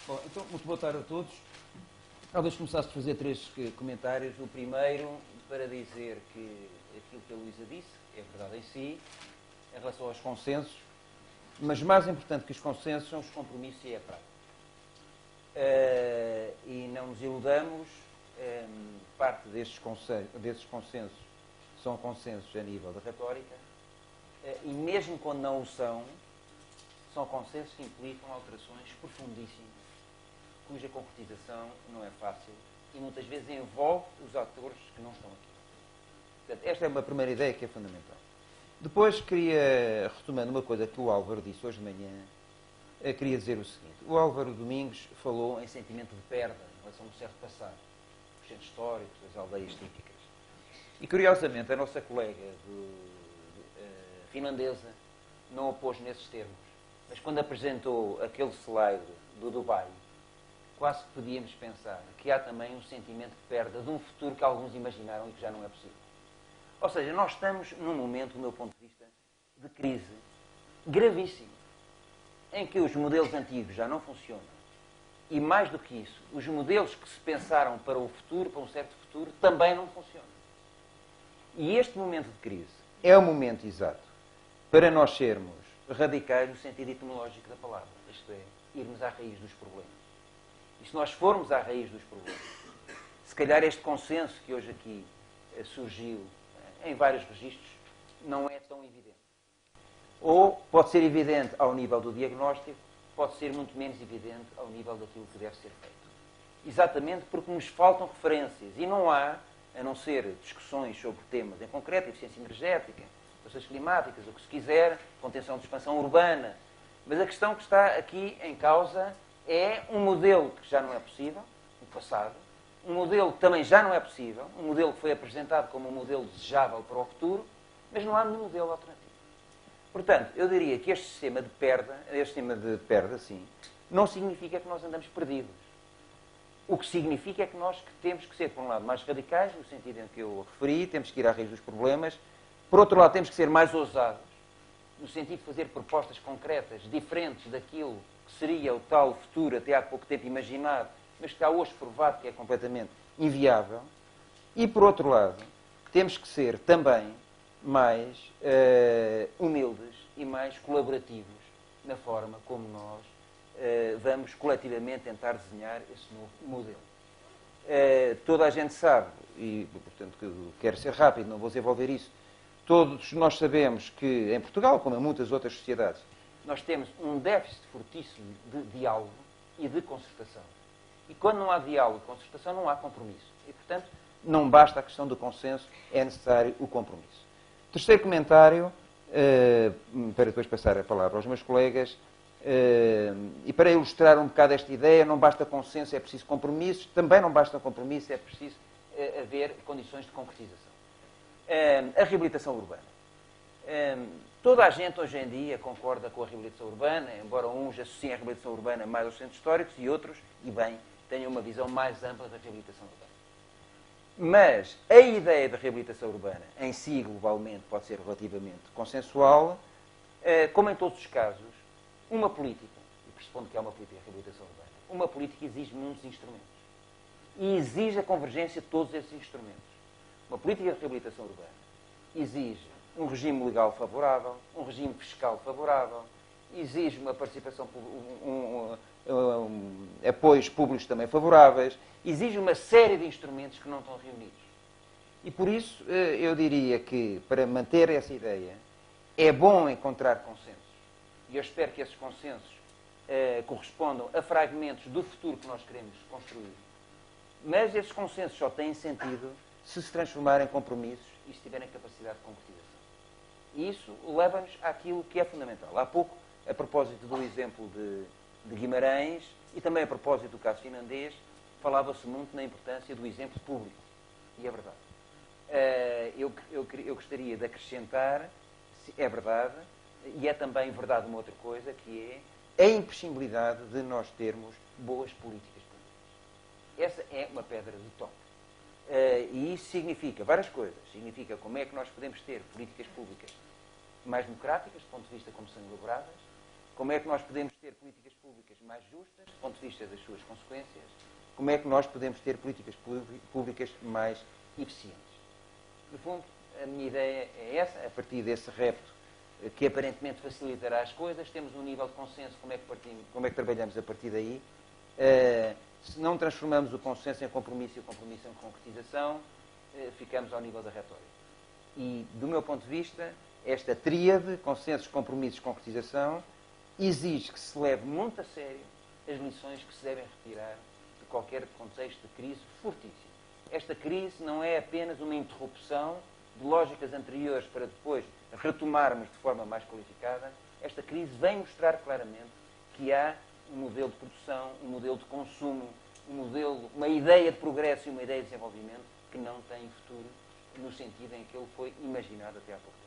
Bom, então, muito boa tarde a todos. Talvez começasse por fazer três comentários. O primeiro, para dizer que aquilo que a Luísa disse é verdade em si, em relação aos consensos, mas mais importante que os consensos são os compromissos e a prática. E não nos iludamos, parte desses consensos são consensos a nível de retórica, e mesmo quando não o são consensos que implicam alterações profundíssimas, cuja concretização não é fácil e muitas vezes envolve os atores que não estão aqui. Portanto, esta é uma primeira ideia que é fundamental. Depois queria, retomando uma coisa que o Álvaro disse hoje de manhã, queria dizer o seguinte. O Álvaro Domingos falou em sentimento de perda em relação a um certo passado, os centros históricos, as aldeias típicas. E curiosamente a nossa colega finlandesa não o pôs nesses termos, mas quando apresentou aquele slide do Dubai, quase que podíamos pensar que há também um sentimento de perda de um futuro que alguns imaginaram e que já não é possível. Ou seja, nós estamos num momento, do meu ponto de vista, de crise gravíssimo, em que os modelos antigos já não funcionam e, mais do que isso, os modelos que se pensaram para o futuro, para um certo futuro, também não funcionam. E este momento de crise é o momento exato para nós sermos radicais no sentido etimológico da palavra, isto é, irmos à raiz dos problemas. E se nós formos à raiz dos problemas, se calhar este consenso que hoje aqui surgiu em vários registros não é tão evidente. Ou pode ser evidente ao nível do diagnóstico, pode ser muito menos evidente ao nível daquilo que deve ser feito. Exatamente porque nos faltam referências e não há, a não ser discussões sobre temas em concreto, eficiência energética, questões climáticas, o que se quiser, contenção de expansão urbana. Mas a questão que está aqui em causa é um modelo que já não é possível, no passado, um modelo que também já não é possível, um modelo que foi apresentado como um modelo desejável para o futuro, mas não há nenhum modelo alternativo. Portanto, eu diria que este sistema de perda, sim, não significa que nós andamos perdidos. O que significa é que nós temos que ser, por um lado, mais radicais, no sentido em que eu referi, temos que ir à raiz dos problemas. Por outro lado, temos que ser mais ousados, no sentido de fazer propostas concretas, diferentes daquilo que seria o tal futuro até há pouco tempo imaginado, mas que está hoje provado que é completamente inviável. E, por outro lado, temos que ser também mais humildes e mais colaborativos na forma como nós vamos coletivamente tentar desenhar esse novo modelo. Toda a gente sabe, e portanto quero ser rápido, não vou desenvolver isso, todos nós sabemos que em Portugal, como em muitas outras sociedades, nós temos um déficit fortíssimo de diálogo e de concertação. E quando não há diálogo e concertação, não há compromisso. E, portanto, não basta a questão do consenso, é necessário o compromisso. Terceiro comentário, para depois passar a palavra aos meus colegas, e para ilustrar um bocado esta ideia, não basta consenso, é preciso compromissos, também não basta compromisso, é preciso haver condições de concretização. A reabilitação urbana. Toda a gente hoje em dia concorda com a reabilitação urbana, embora uns associem a reabilitação urbana mais aos centros históricos e outros, e bem, tenham uma visão mais ampla da reabilitação urbana. Mas a ideia da reabilitação urbana, em si, globalmente, pode ser relativamente consensual, como em todos os casos, uma política, e pressupondo que há uma política de reabilitação urbana, uma política exige muitos instrumentos. E exige a convergência de todos esses instrumentos. Uma política de reabilitação urbana exige um regime legal favorável, um regime fiscal favorável, exige uma participação, apoios públicos também favoráveis, exige uma série de instrumentos que não estão reunidos. E por isso eu diria que, para manter essa ideia, é bom encontrar consensos. E eu espero que esses consensos correspondam a fragmentos do futuro que nós queremos construir. Mas esses consensos só têm sentido se transformarem em compromissos e se tiverem capacidade de concretização. E isso leva-nos àquilo que é fundamental. Há pouco, a propósito do exemplo de Guimarães e também a propósito do caso finlandês, falava-se muito na importância do exemplo público. E é verdade. Eu gostaria de acrescentar, é verdade, e é também verdade uma outra coisa, que é a imprescindibilidade de nós termos boas políticas públicas. Essa é uma pedra de toque. E isso significa várias coisas. Significa como é que nós podemos ter políticas públicas mais democráticas, do ponto de vista como são elaboradas, Como é que nós podemos ter políticas públicas mais justas, do ponto de vista das suas consequências? Como é que nós podemos ter políticas públicas mais eficientes? No fundo, a minha ideia é essa, a partir desse repto que aparentemente facilitará as coisas, temos um nível de consenso, como é que trabalhamos a partir daí. Se não transformamos o consenso em compromisso e o compromisso em concretização, ficamos ao nível da retórica. E, do meu ponto de vista, esta tríade, consensos, compromissos, concretização, exige que se leve muito a sério as lições que se devem retirar de qualquer contexto de crise fortíssimo. Esta crise não é apenas uma interrupção de lógicas anteriores para depois retomarmos de forma mais qualificada. Esta crise vem mostrar claramente que há um modelo de produção, um modelo de consumo, uma ideia de progresso e uma ideia de desenvolvimento que não tem futuro no sentido em que ele foi imaginado até há pouco tempo.